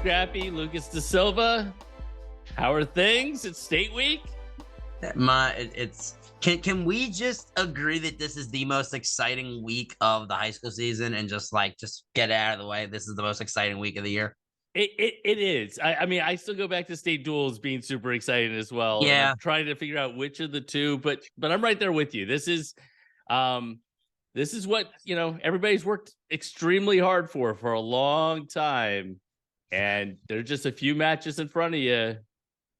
Scrappy, Lucas Da Silva. How are things? It's State Week. Can we just agree that this is the most exciting week of the high school season and just get it out of the way? This is the most exciting week of the year. It is. I mean, I still go back to state duels being super exciting as well. And Yeah. I'm trying to figure out which of the two, but I'm right there with you. This is what, everybody's worked extremely hard for a long time. And there's just a few matches in front of you.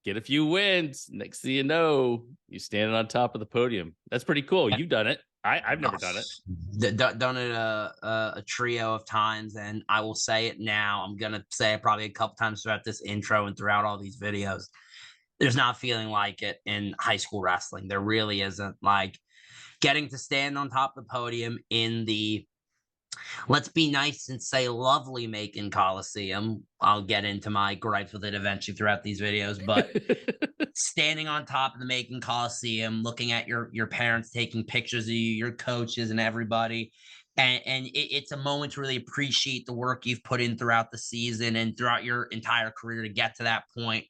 Get a few wins. Next thing you know, you're standing on top of the podium. That's pretty cool. You've done it. I've never done it. Done it a trio of times, and I will say it now. I'm gonna say it probably a couple times throughout this intro and throughout all these videos. There's not feeling like it in high school wrestling. There really isn't. Like getting to stand on top of the podium in the, let's be nice and say, lovely Macon Coliseum. I'll get into my gripes with it eventually throughout these videos, but standing on top of the Macon Coliseum, looking at your parents taking pictures of you, your coaches and everybody. And it's a moment to really appreciate the work you've put in throughout the season and throughout your entire career to get to that point.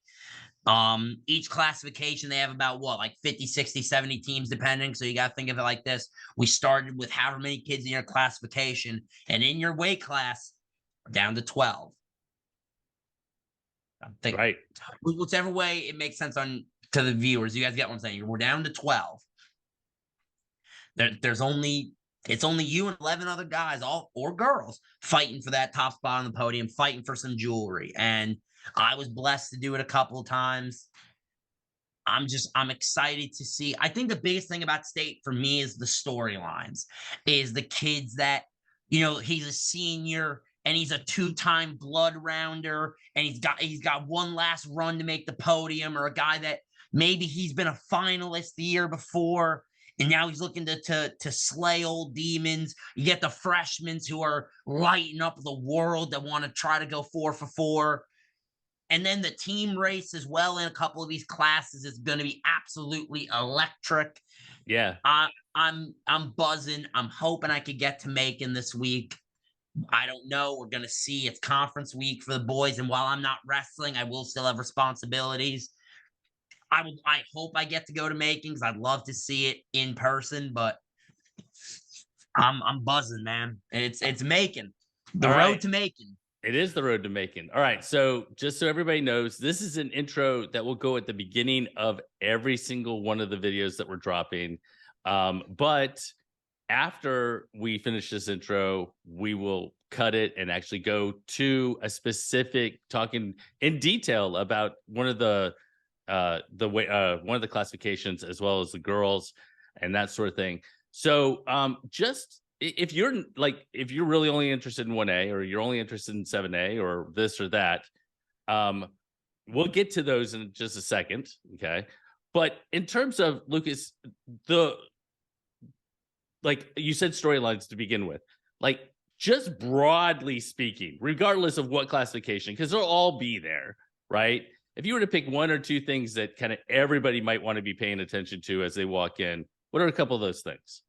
Each classification, they have about 50, 60, 70 teams depending. So you got to think of it like this. We started with however many kids in your classification, and in your weight class, down to 12. Right. Whichever way it makes sense to the viewers. You guys get what I'm saying? We're down to 12. It's only you and 11 other guys, or girls, fighting for that top spot on the podium, fighting for some jewelry. And I was blessed to do it a couple of times. I'm excited to see. I think the biggest thing about state for me is the storylines, is the kids that, he's a senior and he's a two-time blood rounder and he's got one last run to make the podium, or a guy that maybe he's been a finalist the year before and now he's looking to slay old demons. You get the freshmen who are lighting up the world that want to try to go 4 for 4. And then the team race as well in a couple of these classes is going to be absolutely electric. Yeah. I'm buzzing. I'm hoping I could get to Macon this week. I don't know. We're going to see. It's conference week for the boys. And while I'm not wrestling, I will still have responsibilities. I hope I get to go to Macon because I'd love to see it in person, but I'm buzzing, man. It's Macon. The road to Macon. It is the road to Macon. All right. So just so everybody knows, this is an intro that will go at the beginning of every single one of the videos that we're dropping. But after we finish this intro, we will cut it and actually go to a specific talking in detail about one of the classifications as well as the girls and that sort of thing. So just if you're really only interested in 1A, or you're only interested in 7A or this or that, we'll get to those in just a second. Okay. But in terms of, Lucas, like you said, storylines to begin with, like just broadly speaking, regardless of what classification, because they'll all be there, right? If you were to pick one or two things that kind of everybody might want to be paying attention to as they walk in, what are a couple of those things?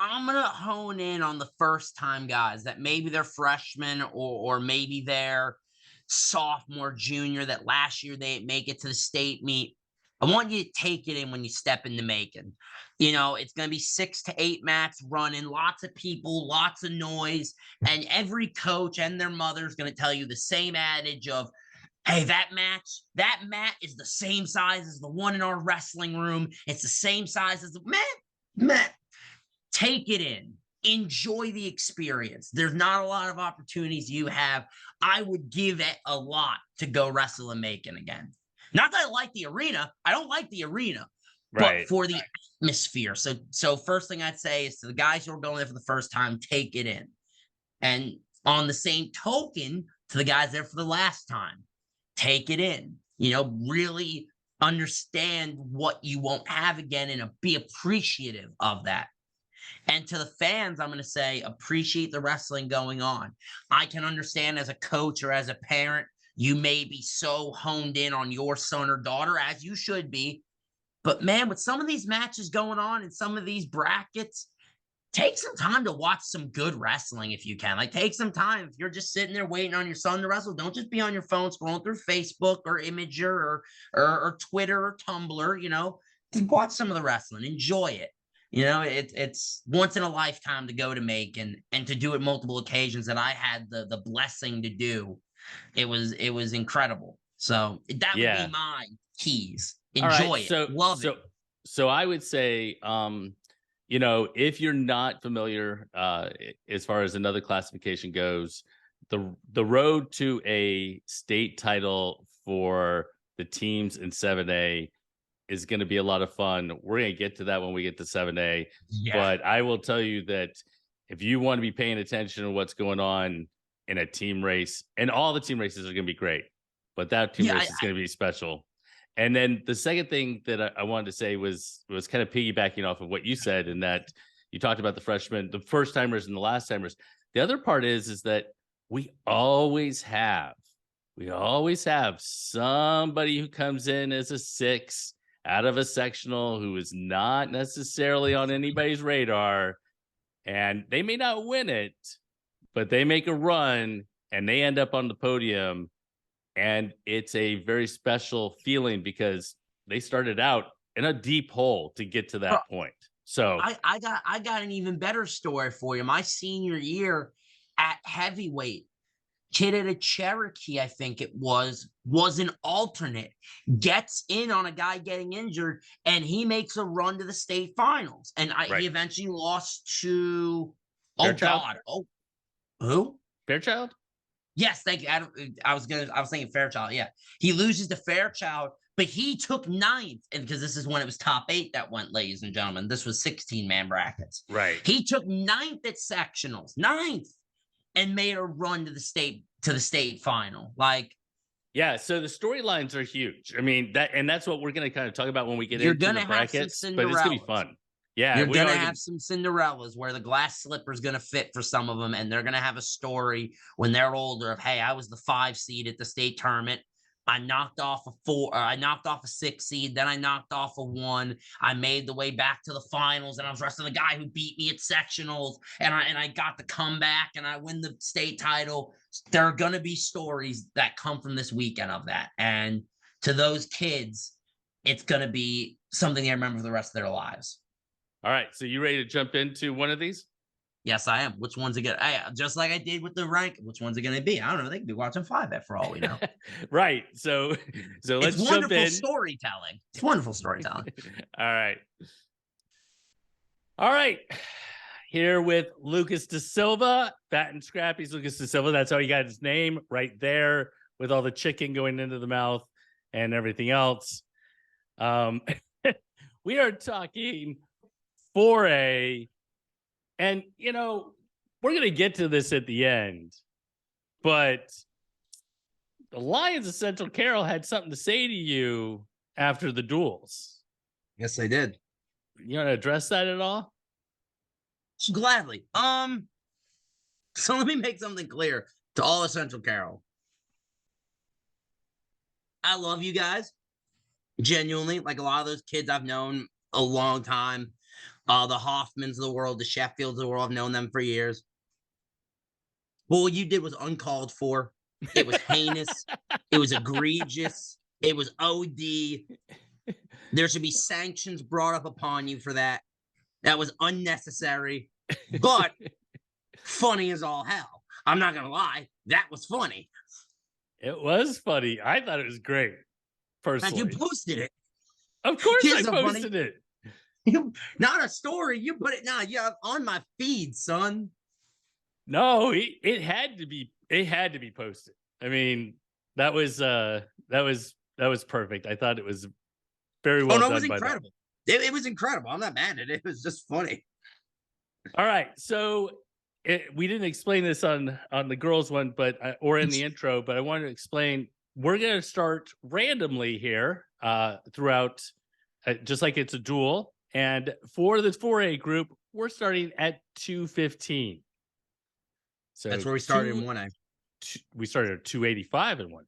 I'm going to hone in on the first-time guys that maybe they're freshmen or maybe they're sophomore, junior, that last year they didn't make it to the state meet. I want you to take it in when you step into Macon. It's going to be 6 to 8 mats running, lots of people, lots of noise, and every coach and their mother is going to tell you the same adage of, hey, that mat is the same size as the one in our wrestling room. It's the same size as the mat. Take it in. Enjoy the experience. There's not a lot of opportunities you have. I would give it a lot to go wrestle in Macon again. Not that I like the arena. I don't like the arena. Right. But for the atmosphere. So first thing I'd say is to the guys who are going there for the first time, take it in. And on the same token, to the guys there for the last time, take it in. Really understand what you won't have again and be appreciative of that. And to the fans, I'm going to say, appreciate the wrestling going on. I can understand as a coach or as a parent, you may be so honed in on your son or daughter, as you should be. But man, with some of these matches going on in some of these brackets, take some time to watch some good wrestling if you can. Like, take some time. If you're just sitting there waiting on your son to wrestle, don't just be on your phone scrolling through Facebook or Imager or Twitter or Tumblr. Just watch some of the wrestling, enjoy it. It's once in a lifetime to go to make and to do it multiple occasions that I had the blessing to do. It was incredible. So that would be Yeah. my keys. All right. Enjoy it. Love it. So I would say, if you're not familiar, as far as another classification goes, the road to a state title for the teams in 7A is going to be a lot of fun. We're going to get to that when we get to 7A. Yeah. But I will tell you that if you want to be paying attention to what's going on in a team race, and all the team races are going to be great, but that team race is going to be special. And then the second thing that I wanted to say was kind of piggybacking off of what you said, in that you talked about the freshmen, the first timers and the last timers. The other part is that we always have somebody who comes in as a 6 out of a sectional who is not necessarily on anybody's radar, and they may not win it, but they make a run and they end up on the podium. And it's a very special feeling because they started out in a deep hole to get to that point. So I got an even better story for you. My senior year at heavyweight, kid at a Cherokee, I think it was an alternate, gets in on a guy getting injured, and he makes a run to the state finals. And he eventually lost to Fairchild? Who? Fairchild? Yes, thank you. I was thinking Fairchild. Yeah, he loses to Fairchild, but he took 9th, and because this is when it was top 8 that went, ladies and gentlemen. This was 16-man brackets. Right. He took 9th at sectionals, 9th, and made a run to the state final. Like, yeah. So the storylines are huge. I mean, that's what we're going to kind of talk about when we get into the brackets. But it's going to be fun. Yeah, you're going to have some Cinderellas where the glass slipper is going to fit for some of them, and they're going to have a story when they're older of, hey, I was the 5 seed at the state tournament. I knocked off a 4, or I knocked off a 6 seed, then I knocked off a 1. I made the way back to the finals, and I was wrestling the guy who beat me at sectionals, and I got the comeback, and I win the state title. There are going to be stories that come from this weekend of that, and to those kids, it's going to be something they remember for the rest of their lives. All right, so you ready to jump into one of these? Yes, I am. Which one's it going to, just like I did with the rank, which one's it going to be? I don't know. They could be watching 5F for all we know. Right. So let's jump in. Storytelling. It's wonderful storytelling. All right. Here with Lucas Da Silva, Fat and Scrappy's Lucas Da Silva. That's how he got his name, right there, with all the chicken going into the mouth and everything else. We are talking 4A, and we're going to get to this at the end, but the Lions of Central Carroll had something to say to you after the duels. Yes, they did. You want to address that at all? Gladly. So let me make something clear to all of Central Carroll. I love you guys. Genuinely, like a lot of those kids I've known a long time. The Hoffmans of the world, the Sheffields of the world, I've known them for years. But what you did was uncalled for. It was heinous. It was egregious. It was OD. There should be sanctions brought up upon you for that. That was unnecessary, but funny as all hell. I'm not going to lie. That was funny. It was funny. I thought it was great, personally. And you posted it. Of course I posted it. Not a story. You put it now. Yeah, on my feed, son. No, it had to be. It had to be posted. I mean, that was perfect. I thought it was very well done. It was incredible. It was incredible. I'm not mad at it. It was just funny. All right, so we didn't explain this on the girls one, but or in the intro, but I wanted to explain. We're going to start randomly here throughout, just like it's a duel. And for the 4A group, we're starting at 215. So that's where we started in 1A. We started at 285 in 1A.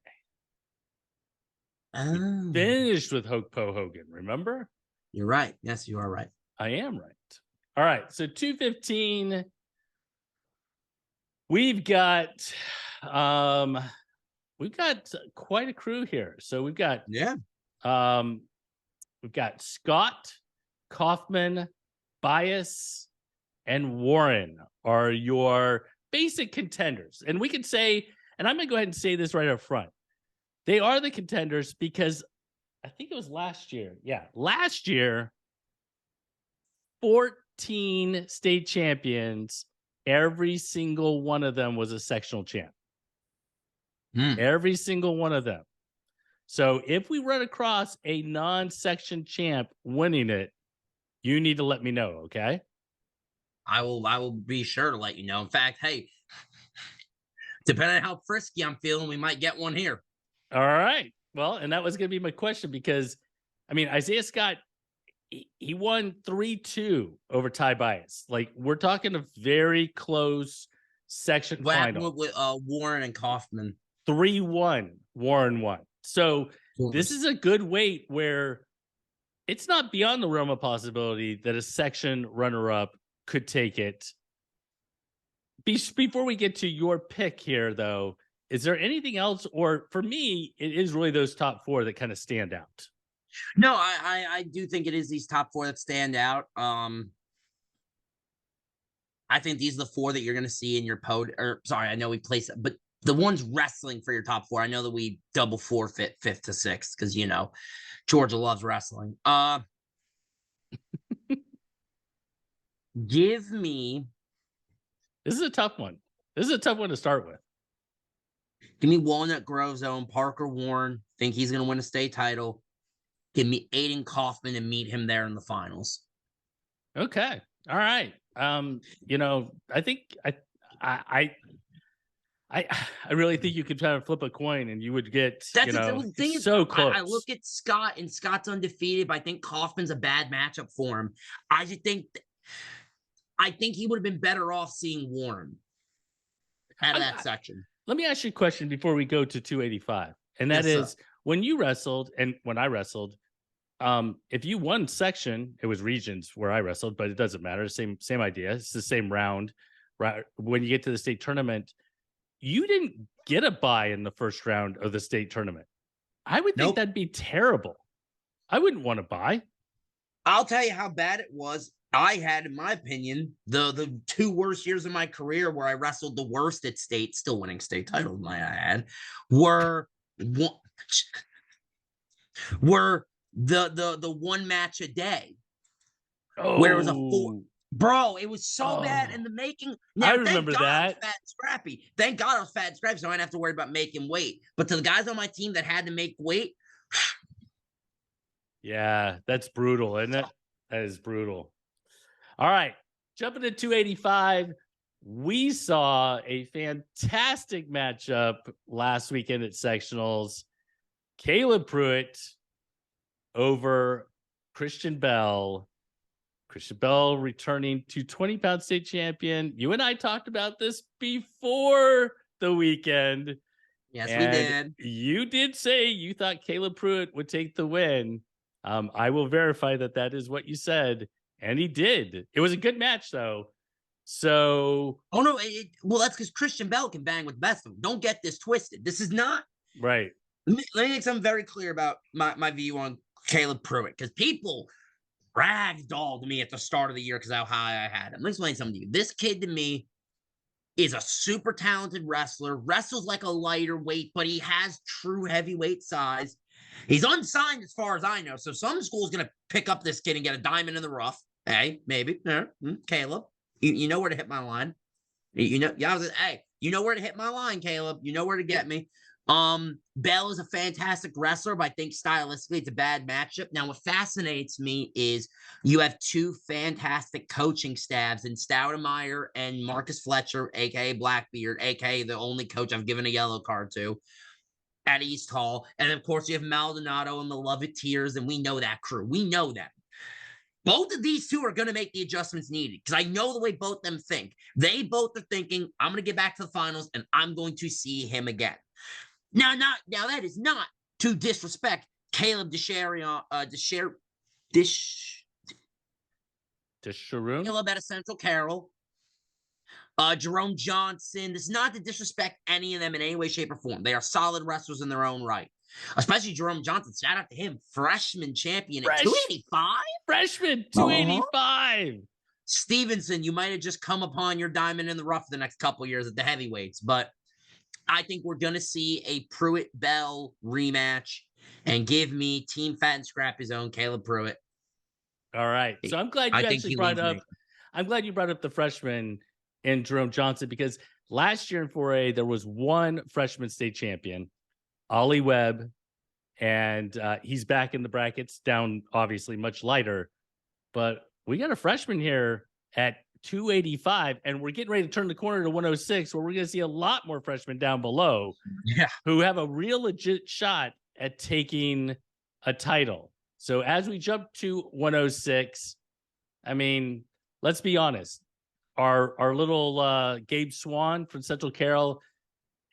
Oh. We finished with Hope Po Hogan, remember? You're right. Yes, you are right. I am right. All right. So 215. We've got um we've got quite a crew here. So Yeah. um we've got Scott, Kaufman, Bias, and Warren are your basic contenders. And we can say, and I'm gonna go ahead and say this right up front. They are the contenders because I think it was last year. Yeah, last year, 14 state champions, every single one of them was a sectional champ. Hmm. Every single one of them. So if we run across a non-section champ winning it, you need to let me know, okay? I will be sure to let you know. In fact, hey, depending on how frisky I'm feeling, we might get one here. All right. Well, and that was going to be my question because, I mean, Isaiah Scott, he won 3-2 over Ty Bias. Like, we're talking a very close section What happened final. with Warren and Kaufman? 3-1, Warren won. So this Yes. is a good weight where it's not beyond the realm of possibility that a section runner-up could take it. Before we get to your pick here, though, is there anything else? Or for me, it is really those top four that kind of stand out. No, I do think it is these top four that stand out. I think these are the four that you're going to see in your or sorry, I know we place it, but the ones wrestling for your top four. I know that we double forfeit fifth to sixth because Georgia loves wrestling. Give me This is a tough one. This is a tough one to start with. Walnut Grove's own Parker Warren. Think he's going to win a state title. Give me Aiden Kaufman and meet him there in the finals. Okay. All right. I think I really think you could try to flip a coin and you would get, The thing is, so close. I look at Scott and Scott's undefeated, but I think Kaufman's a bad matchup for him. I think he would have been better off seeing Warren out of that section. Let me ask you a question before we go to 285. And that Yes, is sir. when you wrestled and when I wrestled, if you won section, it was regions where I wrestled, but it doesn't matter. Same idea. It's the same round. Right. When you get to the state tournament, you didn't get a bye in the first round of the state tournament. I would think that'd be terrible. I wouldn't want to bye. I'll tell you how bad it was. I had, in my opinion, the two worst years of my career where I wrestled the worst at state, still winning state titles, might I add, were the one match a day. Where it was a four. Bro, it was so bad in the making. Now, I remember that. Fat and Scrappy. Thank God I was fat and scrappy, so I didn't have to worry about making weight. But to the guys on my team that had to make weight, yeah, that's brutal, isn't it? That is brutal. All right, jumping to 285. We saw a fantastic matchup last weekend at sectionals. Caleb Pruitt over Christian Bell. Christian Bell returning to 20-pound state champion. You and I talked about this before the weekend. Yes, we did. You did say you thought Caleb Pruitt would take the win. I will verify that is what you said, and he did. It was a good match, though. So, oh no, well that's because Christian Bell can bang with best of them. Don't get this twisted. This is not right. Let me make something very clear about my view on Caleb Pruitt, because people ragdolled me at the start of the year because how high I had him. Let me explain something to you. This kid to me is a super talented wrestler, wrestles like a lighter weight, but he has true heavyweight size. He's unsigned as far as I know, so some school's going to pick up this kid and get a diamond in the rough. Hey, maybe. Caleb, you know where to hit my line. You know where to hit my line, Caleb. You know where to get me. Bell is a fantastic wrestler, but I think stylistically it's a bad matchup. Now, what fascinates me is you have two fantastic coaching staffs in Stoudemeyer and Marcus Fletcher, aka Blackbeard, aka the only coach I've given a yellow card to at East Hall. And of course, you have Maldonado and the Loveteers, and we know that crew. We know them. Both of these two are going to make the adjustments needed because I know the way both them think. They both are thinking, I'm going to get back to the finals and I'm going to see him again. Now that is not to disrespect Caleb To Sharoon? Caleb out of Central Carroll. Jerome Johnson. This is not to disrespect any of them in any way, shape, or form. They are solid wrestlers in their own right. Especially Jerome Johnson. Shout out to him. Freshman champion at 285? Freshman, Uh-huh. 285. Stevenson, you might have just come upon your diamond in the rough the next couple years at the heavyweights, but I think we're going to see a Pruitt-Bell rematch, and give me Team Fat and Scrappy's own Caleb Pruitt. All right. So I'm glad you actually brought up. I'm glad you brought up the freshman in Jerome Johnson, because last year in 4A there was one freshman state champion, Ollie Webb, and he's back in the brackets, down obviously much lighter, but we got a freshman here at 285, and we're getting ready to turn the corner to 106, where we're going to see a lot more freshmen down below, who have a real legit shot at taking a title. So as we jump to 106, I mean, let's be honest. Our little Gabe Swan from Central Carroll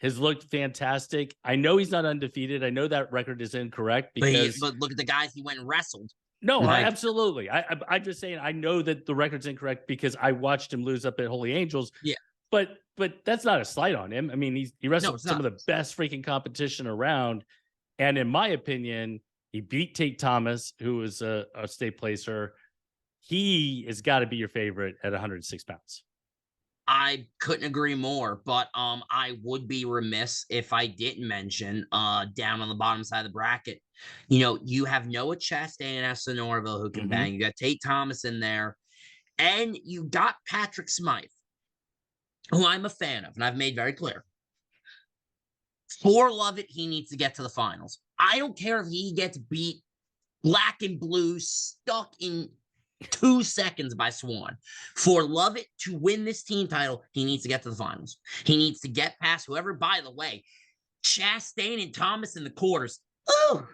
has looked fantastic. I know he's not undefeated. I know that record is incorrect, because but look at the guys he went and wrestled. No, absolutely. I'm just saying, I know that the record's incorrect because I watched him lose up at Holy Angels. Yeah. But that's not a slight on him. I mean, he wrestled some of the best freaking competition around. And in my opinion, he beat Tate Thomas, who was a state placer. He has got to be your favorite at 106 pounds. I couldn't agree more, but I would be remiss if I didn't mention down on the bottom side of the bracket, you have Noah Chastain and Sonoraville who can bang. You got Tate Thomas in there, and you got Patrick Smythe, who I'm a fan of, and I've made very clear. For Lovett, he needs to get to the finals. I don't care if he gets beat black and blue, stuck in 2 seconds by Swan. For Lovett to win this team title, he needs to get to the finals. He needs to get past whoever. By the way, Chastain and Thomas in the quarters. Oh,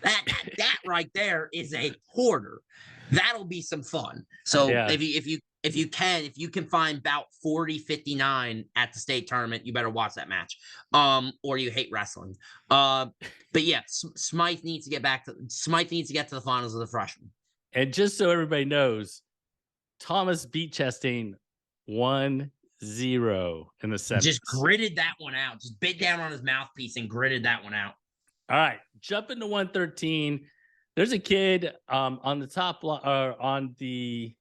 that right there is a quarter. That'll be some fun. So if you can find about 40-59 at the state tournament, you better watch that match. Or you hate wrestling. But yeah, Smythe needs to get to the finals of the freshman. And just so everybody knows, Thomas beat Chastain 1-0 in the semis. Just gritted that one out. Just bit down on his mouthpiece and gritted that one out. All right, jumping to 113. There's a kid on the top on the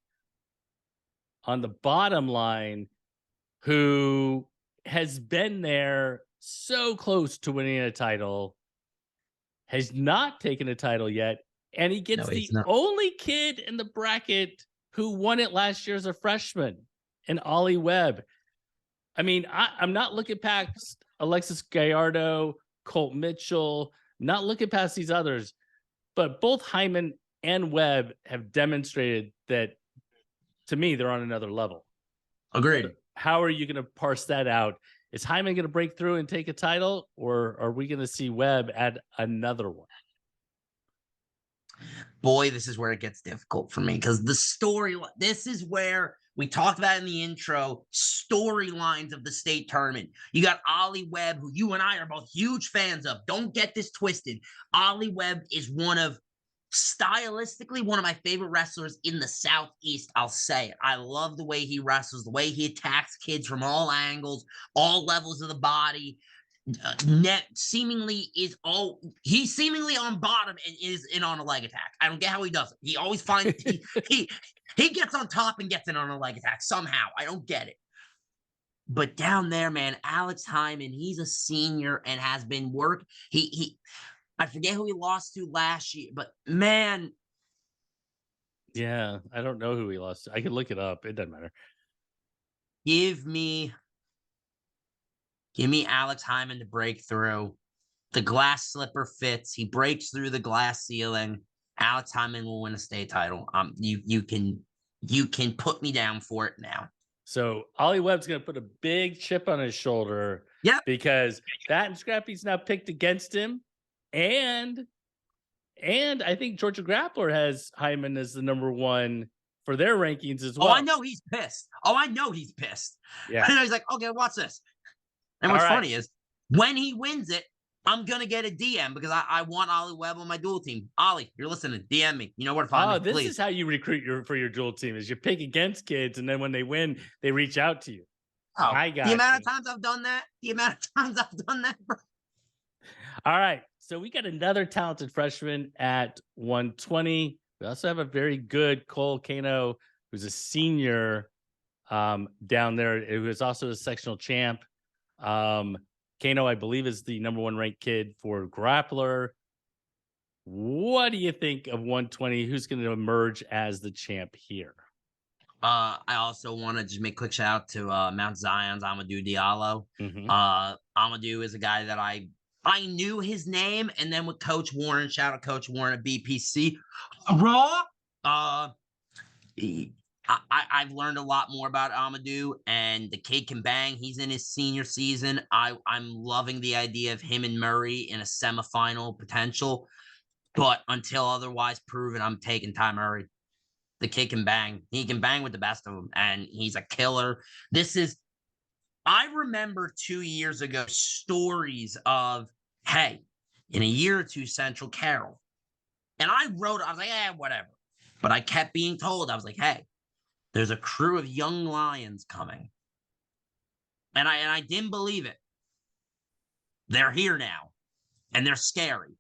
bottom line who has been there so close to winning a title, has not taken a title yet, and he gets the only kid in the bracket who won it last year as a freshman, and Ollie Webb. I mean, I'm not looking past Alexis Gallardo, Colt Mitchell, not looking past these others, but both Hyman and Webb have demonstrated that, to me, they're on another level. Agreed. How are you going to parse that out? Is Hyman going to break through and take a title, or are we going to see Webb add another one? Boy, this is where it gets difficult for me, because the story, this is where we talked about in the intro, storylines of the state tournament. You got Ollie Webb, who you and I are both huge fans of. Don't get this twisted. Ollie Webb is stylistically one of my favorite wrestlers in the Southeast. I'll say it. I love the way he wrestles, the way he attacks kids from all angles, all levels of the body. He's seemingly on bottom and is in on a leg attack. I don't get how he does it. He always finds he gets on top and gets in on a leg attack somehow. I don't get it. But down there, man, Alex Hyman, he's a senior and has been I forget who he lost to last year, but man. Yeah, I don't know who he lost to. I can look it up. It doesn't matter. Give me Alex Hyman to break through. The glass slipper fits. He breaks through the glass ceiling. Alex Hyman will win a state title. You can put me down for it now. So Ollie Webb's going to put a big chip on his shoulder. Yeah, because Fat and Scrappy's now picked against him. And I think Georgia Grappler has Hyman as the number one for their rankings as well. Oh, I know he's pissed. Yeah. And he's like, okay, watch this. And what's funny is when he wins it, I'm gonna get a DM because I want Ollie Webb on my dual team. Ollie, you're listening. DM me. You know where to find Oh, me, this please. is how you recruit for your dual team is you pick against kids, and then when they win, they reach out to you. Oh, I the got amount you. of times I've done that. The amount of times I've done that, bro. All right. So we got another talented freshman at 120. We also have a very good Cole Kano, who's a senior down there, who is also a sectional champ. Kano, I believe, is the number one ranked kid for grappler. What do you think of 120? Who's going to emerge as the champ here? I also want to just make a quick shout out to Mount Zion's Amadou Diallo. Mm-hmm. Amadou is a guy that I knew his name, and then with Coach Warren, shout out Coach Warren at BPC. Raw. I've learned a lot more about Amadou, and the kid can bang. He's in his senior season. I'm loving the idea of him and Murray in a semifinal potential, but until otherwise proven, I'm taking Ty Murray. The kid can bang. He can bang with the best of them, and he's a killer. I remember 2 years ago stories of, hey, in a year or two, Central Carroll. And I was like, whatever. But I kept being told, I was like, hey, there's a crew of young lions coming. And I didn't believe it. They're here now, and they're scary.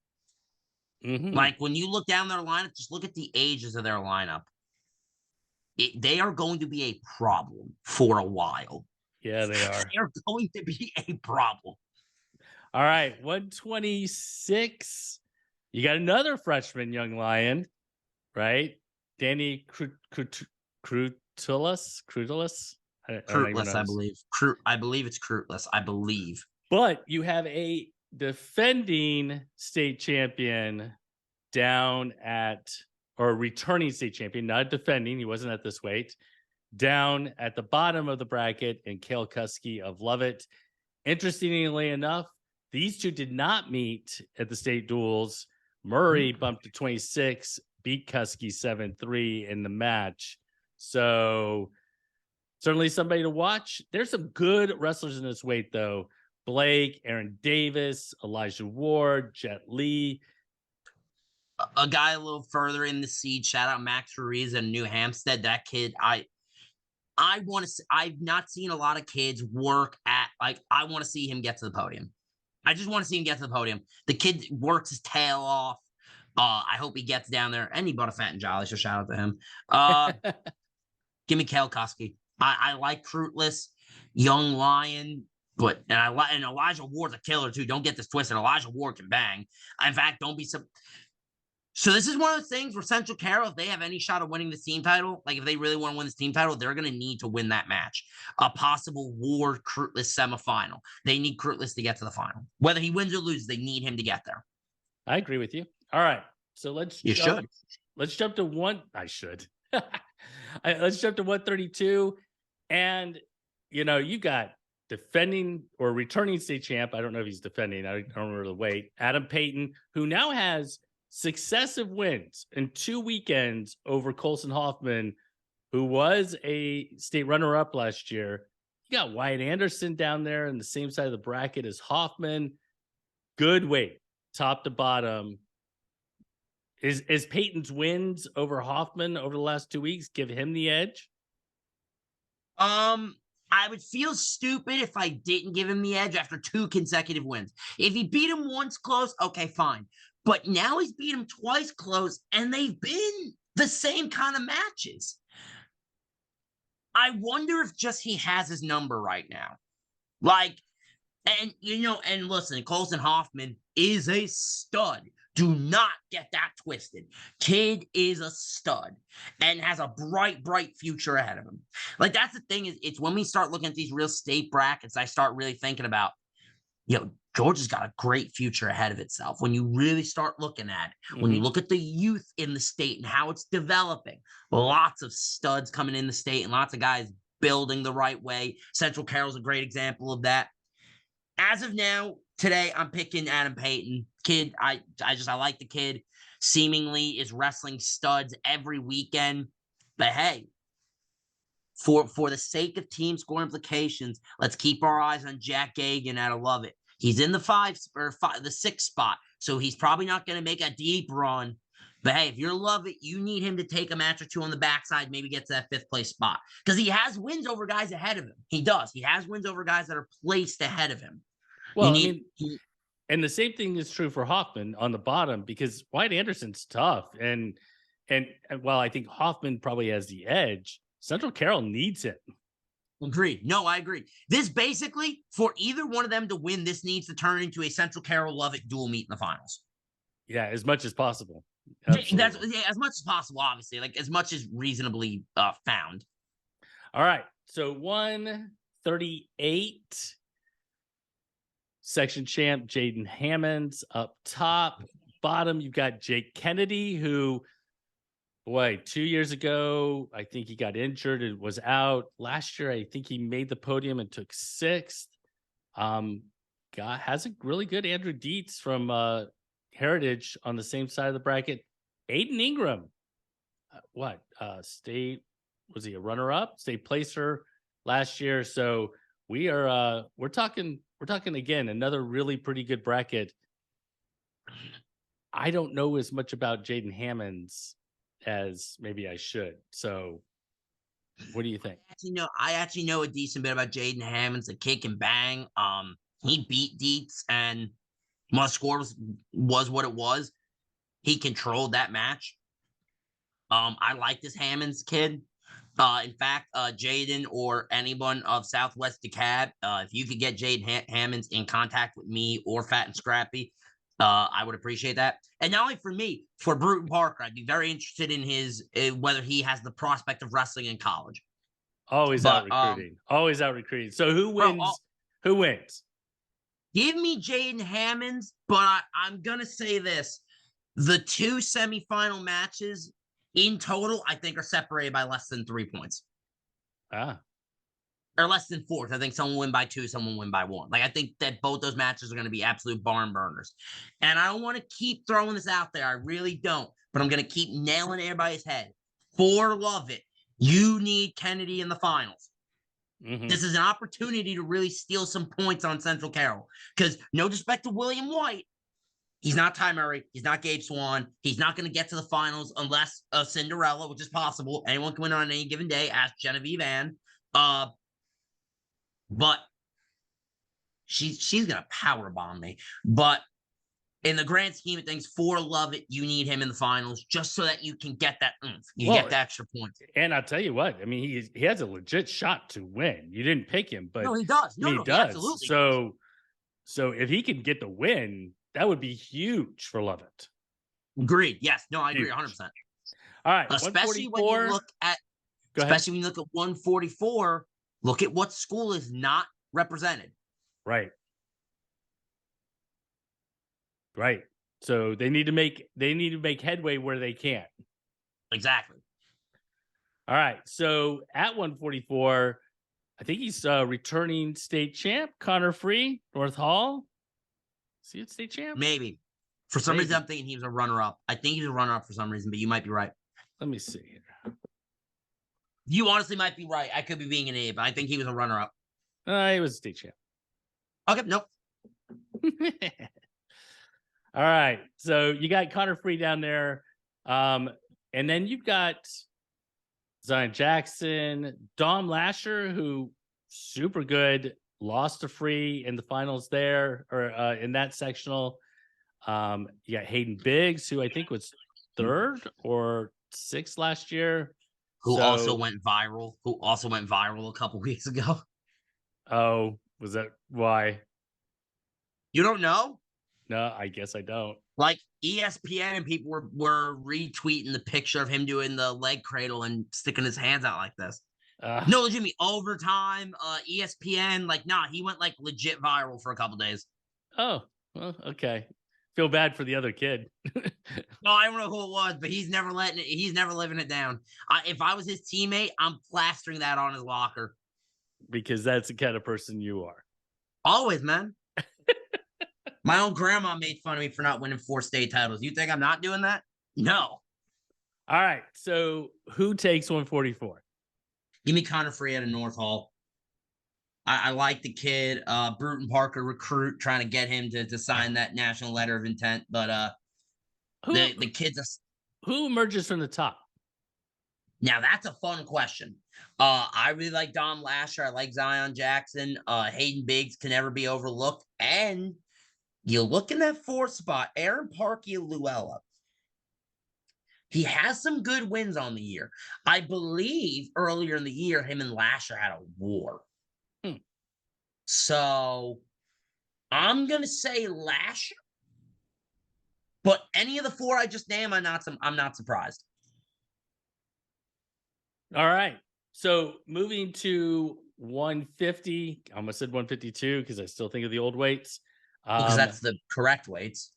Mm-hmm. Like when you look down their lineup, just look at the ages of their lineup. They are going to be a problem for a while. Yeah, they are. They're going to be a problem. All right, 126. You got another freshman young lion, right? Danny Crutulis. I don't even Cruitless, know. I believe. I believe it's Cruitless. I believe. But you have a defending state champion down at, or returning state champion, not defending. He wasn't at this weight. Down at the bottom of the bracket, and Kale Kuski of Lovett. Interestingly enough, these two did not meet at the state duels. Murray bumped to 26, beat Kuski 7-3 in the match. So certainly somebody to watch. There's some good wrestlers in this weight, though. Blake, Aaron Davis, Elijah Ward, Jet Lee. A guy a little further in the seed. Shout out Max Ruiz and New Hampstead. That kid, I want to. I've not seen a lot of kids work at. Like, I want to see him get to the podium. I just want to see him get to the podium. The kid works his tail off. I hope he gets down there. And he bought a Fat and Jolly, so shout out to him. Give me Kale Kuski. I like Fruitless, Young Lion, and Elijah Ward's a killer too. Don't get this twisted. Elijah Ward can bang. In fact, don't be so this is one of those things where Central Carroll, if they have any shot of winning this team title, like if they really want to win this team title, they're going to need to win that match. A possible Ward-Cruitless semifinal. They need Cruitless to get to the final. Whether he wins or loses, they need him to get there. I agree with you. All right. So let's jump to one. I should. Let's jump to 132. And, you got defending or returning state champ. I don't know if he's defending. I don't remember the weight. Adam Payton, who now has successive wins in 2 weekends over Colson Hoffman, who was a state runner-up last year. You got Wyatt Anderson down there in the same side of the bracket as Hoffman. Good weight, top to bottom. Is Peyton's wins over Hoffman over the last 2 weeks give him the edge? I would feel stupid if I didn't give him the edge after 2 consecutive wins. If he beat him once close, okay, fine. But now he's beat him twice close, and they've been the same kind of matches. I wonder if just he has his number right now. And listen, Colson Hoffman is a stud. Do not get that twisted. Kid is a stud and has a bright, bright future ahead of him. Like, that's the thing, is it's when we start looking at these real state brackets, I start really thinking about, Georgia's got a great future ahead of itself. When you really start looking at it, when you look at the youth in the state and how it's developing, lots of studs coming in the state and lots of guys building the right way. Central Carroll's a great example of that. As of now, today, I'm picking Adam Payton. Kid, I like the kid. Seemingly is wrestling studs every weekend. But hey, for the sake of team score implications, let's keep our eyes on Jack Gagan out of Lovett. He's in the the 6 spot, so he's probably not going to make a deep run. But hey, if you're Love It, you need him to take a match or two on the backside, maybe get to that 5th place spot because he has wins over guys ahead of him. He does. He has wins over guys that are placed ahead of him. Well, and the same thing is true for Hoffman on the bottom because Wyatt Anderson's tough. And while I think Hoffman probably has the edge, Central Carroll needs it. Agreed. No, I agree. This basically, for either one of them to win, this needs to turn into a Central Carroll Love It dual meet in the finals. Yeah, as much as possible. Absolutely. That's as much as possible, obviously, like as much as reasonably found. All right. So 138 section champ Jaden Hammonds up top. Bottom, you've got Jake Kennedy, who, boy, 2 years ago, I think he got injured and was out. Last year, I think he made the podium and took 6th. Has a really good Andrew Dietz from Heritage on the same side of the bracket. Aiden Ingram, state, was he a runner-up? State placer last year. So we're talking again, another really pretty good bracket. I don't know as much about Jaden Hammonds as maybe I should. So what do you think? I actually know a decent bit about Jaden Hammonds. The kid can bang. He beat Dietz, and my score was what it was. He controlled that match. I like this Hammonds kid. In fact, Jaden or anyone of Southwest DeKalb, if you could get Jaden Hammonds in contact with me or Fat and Scrappy, I would appreciate that. And not only for me, for Bruton Parker, I'd be very interested in his whether he has the prospect of wrestling in college. Always out recruiting. Always out recruiting. So who wins? Who wins? Give me Jaden Hammonds, but I'm gonna say this: the 2 semifinal matches in total, I think, are separated by less than 3 points. Or less than 4. I think someone will win by 2, someone will win by 1. Like, I think that both those matches are going to be absolute barn burners. And I don't want to keep throwing this out there. I really don't. But I'm going to keep nailing everybody's head. For Love It, you need Kennedy in the finals. Mm-hmm. This is an opportunity to really steal some points on Central Carroll. Because no disrespect to William White, he's not Ty Murray. He's not Gabe Swan. He's not going to get to the finals unless Cinderella, which is possible. Anyone can win on any given day. Ask Genevieve Ann. But she's gonna power bomb me. But in the grand scheme of things, for Love It, you need him in the finals just so that you can get that oomph. You get the extra points. And I'll tell you what, I mean, he has a legit shot to win. You didn't pick him, but no, he does. He does. So if he can get the win, that would be huge for Love It. Agreed. Yes. No, I agree 100%. All right. Especially when you look at 144. Look at what school is not represented. Right. So they need to make headway where they can. Exactly. All right. So at 144, I think he's returning state champ, Connor Free, North Hall. Is he a state champ? Maybe. For some reason, I'm thinking he was a runner-up. I think he's a runner-up for some reason, but you might be right. Let me see here. You honestly might be right. I could be being an idiot, but I think he was a runner-up. He was a state champ. Okay, nope. All right. So you got Connor Free down there. And then you've got Zion Jackson, Dom Lasher, who super good, lost to Free in the finals there, or in that sectional. You got Hayden Biggs, who I think was 3rd or 6th last year. Who also went viral a couple weeks ago. Oh, was that why? You don't know? No, I guess I don't. Like ESPN and people were retweeting the picture of him doing the leg cradle and sticking his hands out like this. No, legitimately, overtime, ESPN, he went legit viral for a couple days. Oh, well, okay. Feel bad for the other kid. No, I don't know who it was, but he's never living it down. If I was his teammate, I'm plastering that on his locker. Because that's the kind of person you are. Always, man. My own grandma made fun of me for not winning 4 state titles. You think I'm not doing that? No. All right. So who takes 144? Give me Connor Free out of North Hall. I like the kid, Bruton Parker recruit, trying to get him to sign that national letter of intent. But Who the kid's a who emerges from the top? now that's a fun question. I really like Dom Lasher. I like Zion Jackson. Hayden Biggs can never be overlooked. And you look in that fourth spot, Aaron Parkey Luella. He has some good wins on the year. I believe earlier in the year, him and Lasher had a war. Hmm. So I'm gonna say Lasher, but any of the four I just named, I'm not surprised. All right. So moving to 150, I almost said 152 because I still think of the old weights. Because that's the correct weights.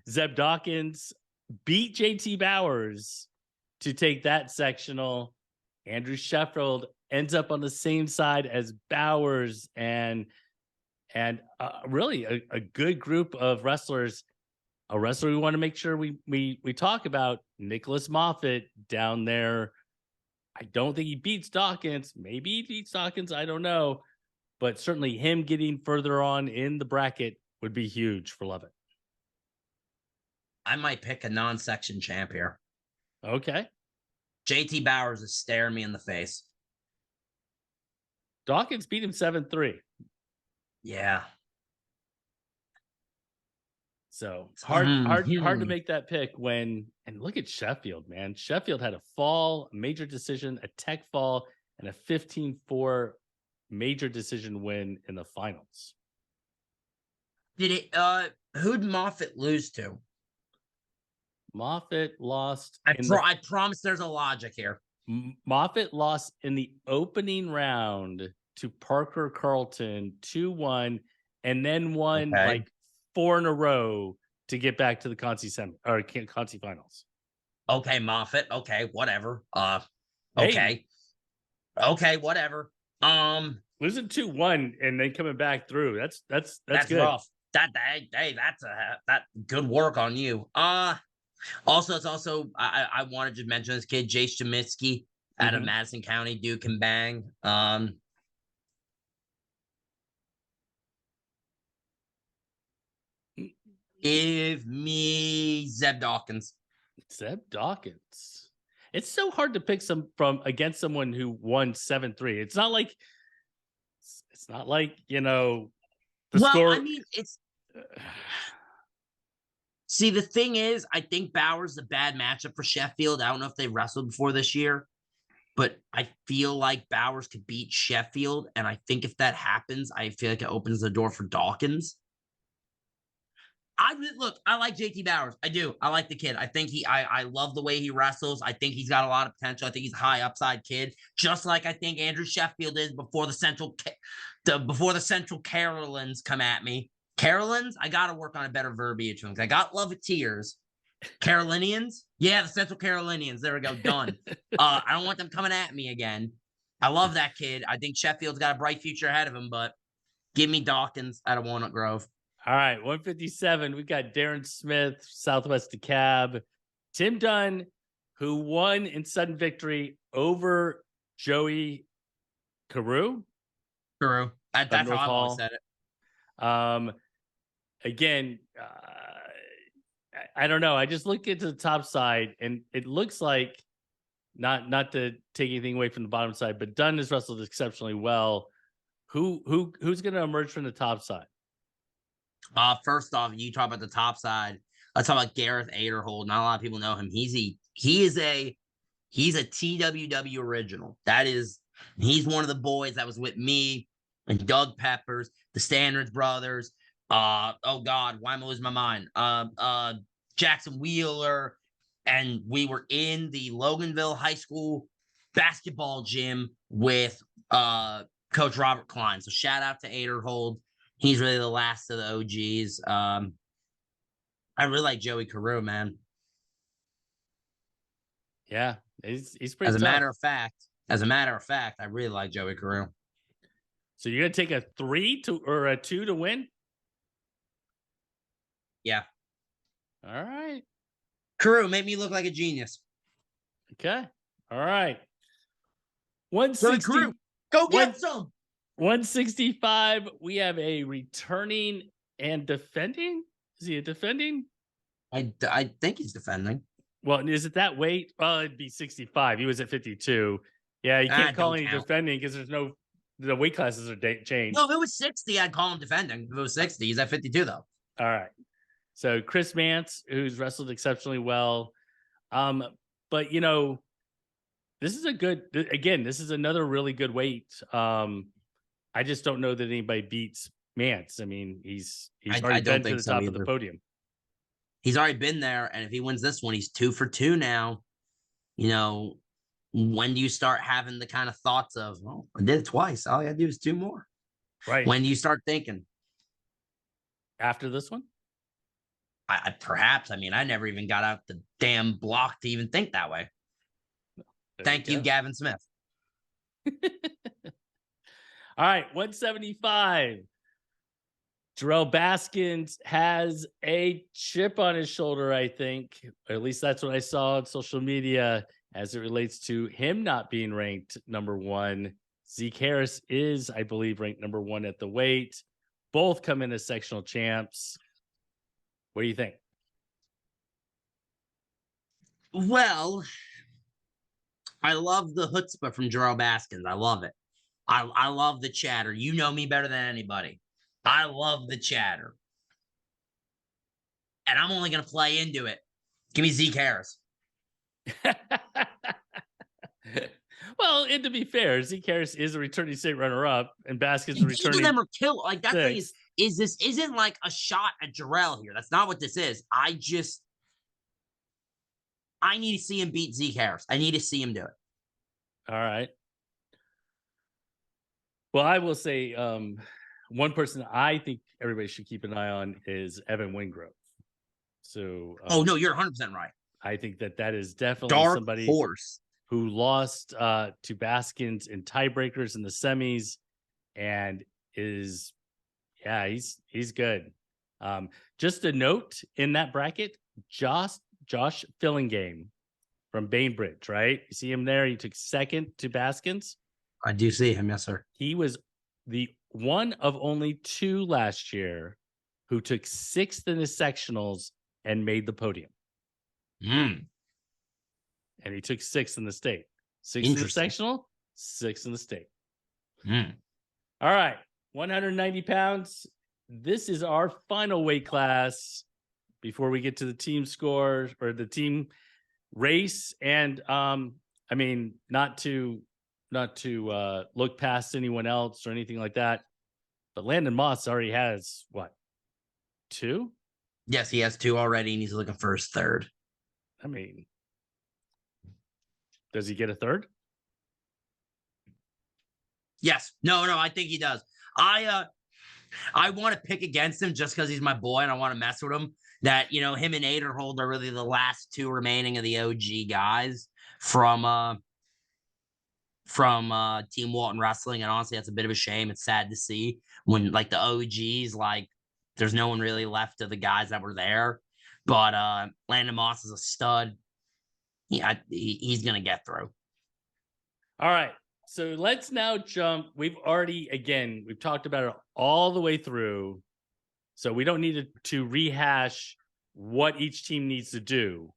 Zeb Dawkins beat JT Bowers to take that sectional. Andrew Sheffield ends up on the same side as Bowers, and really a good group of wrestlers. A wrestler we want to make sure we talk about, Nicholas Moffat down there. I don't think he beats Dawkins. Maybe he beats Dawkins. I don't know. But certainly him getting further on in the bracket would be huge for Lovett. I might pick a non-section champ here. Okay. JT Bowers is staring me in the face. Dawkins beat him 7-3. Yeah. So hard to make that pick when, and look at Sheffield, man. Sheffield had a fall, a major decision, a tech fall, and a 15-4 major decision win in the finals. Who'd Moffat lose to? Moffat lost. I promise there's a logic here. Moffat lost in the opening round to Parker Carlton 2-1, and then won like 4 in a row to get back to the Conci finals. Okay, Moffat. Okay, whatever. Hey. Okay, whatever. Losing 2-1 and then coming back through. That's good. Rough. That's good work on you. Also, it's also I wanted to mention this kid, Jace Jamitsky, out of Madison County, Duke and Bang. Give me Zeb Dawkins. Zeb Dawkins. It's so hard to pick some from against someone who won 7-3. It's not like the score. I mean, it's see, the thing is, I think Bowers is a bad matchup for Sheffield. I don't know if they wrestled before this year, but I feel like Bowers could beat Sheffield. And I think if that happens, I feel like it opens the door for Dawkins. I like JT Bowers. I do. I like the kid. I think I love the way he wrestles. I think he's got a lot of potential. I think he's a high upside kid, just like I think Andrew Sheffield is before the Central Carolins come at me. Carolins, I got to work on a better verbiage. I got Loveteers. Carolinians? Yeah, the Central Carolinians. There we go. Done. I don't want them coming at me again. I love that kid. I think Sheffield's got a bright future ahead of him, but give me Dawkins out of Walnut Grove. All right, 157. We've got Darren Smith, Southwest DeKalb. Tim Dunn, who won in sudden victory over Joey Carew. That's how I've always said it. Again, I don't know. I just look into the top side, and it looks like not to take anything away from the bottom side, but Dunn has wrestled exceptionally well. Who's going to emerge from the top side? First off, you talk about the top side. Let's talk about Gareth Aderhold. Not a lot of people know him. He's a TWW original. He's one of the boys that was with me and Doug Peppers, the Standards brothers. Oh God, why am I losing my mind? Jackson Wheeler, and we were in the Loganville High School basketball gym with Coach Robert Klein. So shout out to Aderhold. He's really the last of the OGs. I really like Joey Carew, man. Yeah, he's pretty As a tough. matter of fact, I really like Joey Carew. So you're gonna take a 3 or a 2 to win? Yeah. All right. Carew made me look like a genius. Okay. All right. 160. Carew, go get some. 165, we have a returning and defending. Is he a defending? I think he's defending. Well, is it that weight? Well, it'd be 65. He was at 52. Yeah, you can't call Don't any count. defending because the weight classes are changed. No, if it was 60, I'd call him defending. If it was 60, he's at 52 though. All right. So Chris Mance, who's wrestled exceptionally well. But this is this is another really good weight. I just don't know that anybody beats Mance. I mean, he's already been to the top of the podium. He's already been there, and if he wins this one, he's 2 for 2 now. When do you start having the kind of thoughts of, well, I did it twice. All I gotta do is 2 more. Right. When do you start thinking? After this one? Perhaps. I mean, I never even got out the damn block to even think that way. Thank you, Gavin Smith. All right, 175. Jarrell Baskins has a chip on his shoulder, I think. Or at least that's what I saw on social media as it relates to him not being ranked number 1. Zeke Harris is, I believe, ranked number 1 at the weight. Both come in as sectional champs. What do you think? Well, I love the chutzpah from Jarrell Baskins. I love it. I love the chatter. You know me better than anybody. I love the chatter. And I'm only going to play into it. Give me Zeke Harris. Well, and to be fair, Zeke Harris is a returning state runner-up, and Baskins is returning. Either of them are killed. Like, that thing is this isn't like a shot at Jarrell here. That's not what this is. I need to see him beat Zeke Harris. I need to see him do it. All right. Well, I will say one person I think everybody should keep an eye on is Evan Wingrove. So, no, you're 100% right. I think that is definitely Dark somebody horse who lost to Baskins in tiebreakers in the semis, and he's good. Just a note in that bracket, Josh Fillingame from Bainbridge, right? You see him there. He took second to Baskins. I do see him, yes, sir. He was the one of only 2 last year who took 6th in his sectionals and made the podium. And he took 6th in the state. 6th in the sectional, 6th in the state. All right, 190 pounds. This is our final weight class before we get to the team score or the team race. And I mean, not to look past anyone else or anything like that, but Landon Moss already has what, 2? Yes, he has 2 already, and he's looking for his 3rd. I mean, does he get a 3rd? Yes. No, I think he does. I want to pick against him just because he's my boy and I want to mess with him. That, him and Aderhold are really the last 2 remaining of the OG guys from Team Walton Wrestling. And honestly, that's a bit of a shame. It's sad to see when, like, the OGs, like, there's no one really left of the guys that were there. But Landon Moss is a stud. He's going to get through. All right. So let's now jump. We've talked about it all the way through. So we don't need to rehash what each team needs to do.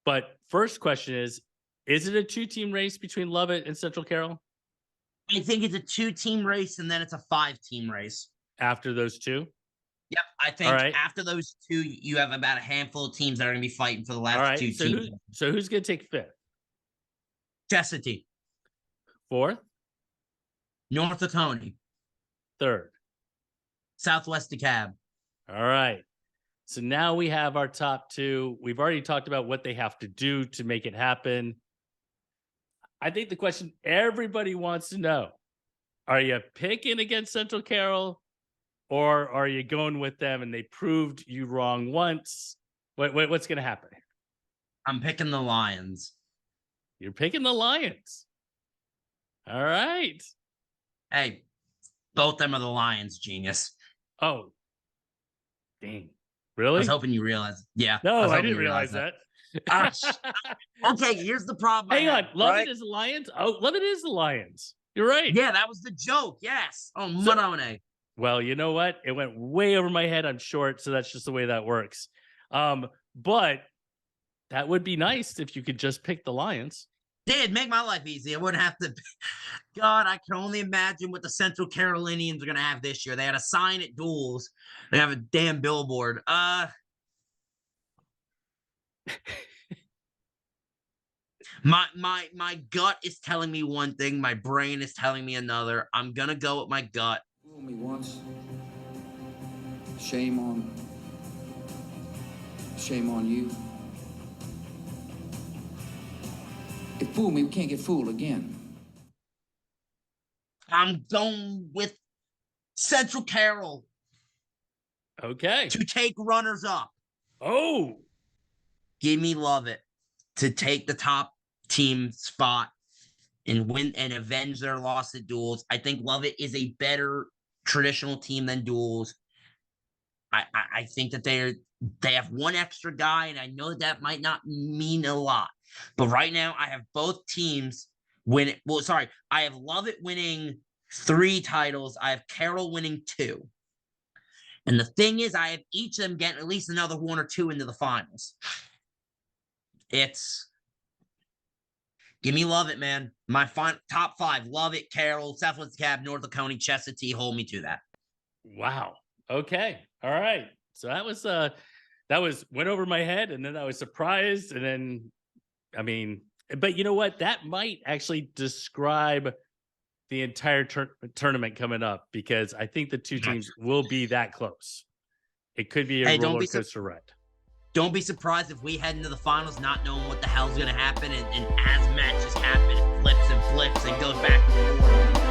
But first question is it a 2-team race between Lovett and Central Carroll? I think it's a 2-team race, and then it's a 5-team race. After those 2? Yep. I think after those 2, you have about a handful of teams that are going to be fighting for the last 2 teams. So who's going to take 5th? Chestatee. 4th? North Oconee. 3rd? Southwest DeKalb. All right. So now we have our top 2. We've already talked about what they have to do to make it happen. I think the question everybody wants to know, are you picking against Central Carroll or are you going with them and they proved you wrong once? What's going to happen here? I'm picking the Lions. You're picking the Lions. All right. Hey, both them are the Lions, genius. Oh, dang. Really? I was hoping you realized. Yeah. No, I didn't realize that. Okay, here's the problem. Hang on. Lovett is the Lions? Oh, Lovett is the Lions. You're right. Yeah, that was the joke. Yes. Oh, So, Monone. well, you know what? It went way over my head. I'm short, so that's just the way that works. But that would be nice if you could just pick the Lions. Did make my life easy. I wouldn't have to. God, I can only imagine what the Central Carolinians are going to have this year. They had a sign at duels. They have a damn billboard. My gut is telling me one thing. My brain is telling me another. I'm gonna go with my gut. Fool me once. Shame on you. If fool me, we can't get fooled again. I'm going with Central Carroll Okay. to take runners up. Oh, Give me Lovett to take the top team spot and win and avenge their loss at duels. I think Lovett is a better traditional team than duels. I think that they have one extra guy, and I know that might not mean a lot. But right now, I have both teams winning. Well, sorry, I have Lovett winning 3 titles. I have Carroll winning 2. And the thing is, I have each of them getting at least another 1 or 2 into the finals. Give me Lovett, man. My top 5: Lovett, Carroll, Southwest Cab, North Laconia, Chestatee. Hold me to that. wow. Okay. All right. So that was went over my head, and then I was surprised, and then I mean, but you know what? That might actually describe the entire tournament coming up, because I think the two teams will be that close. It could be a roller coaster ride. Don't be surprised if we head into the finals not knowing what the hell's going to happen, and as matches happen, it flips and goes back and forth.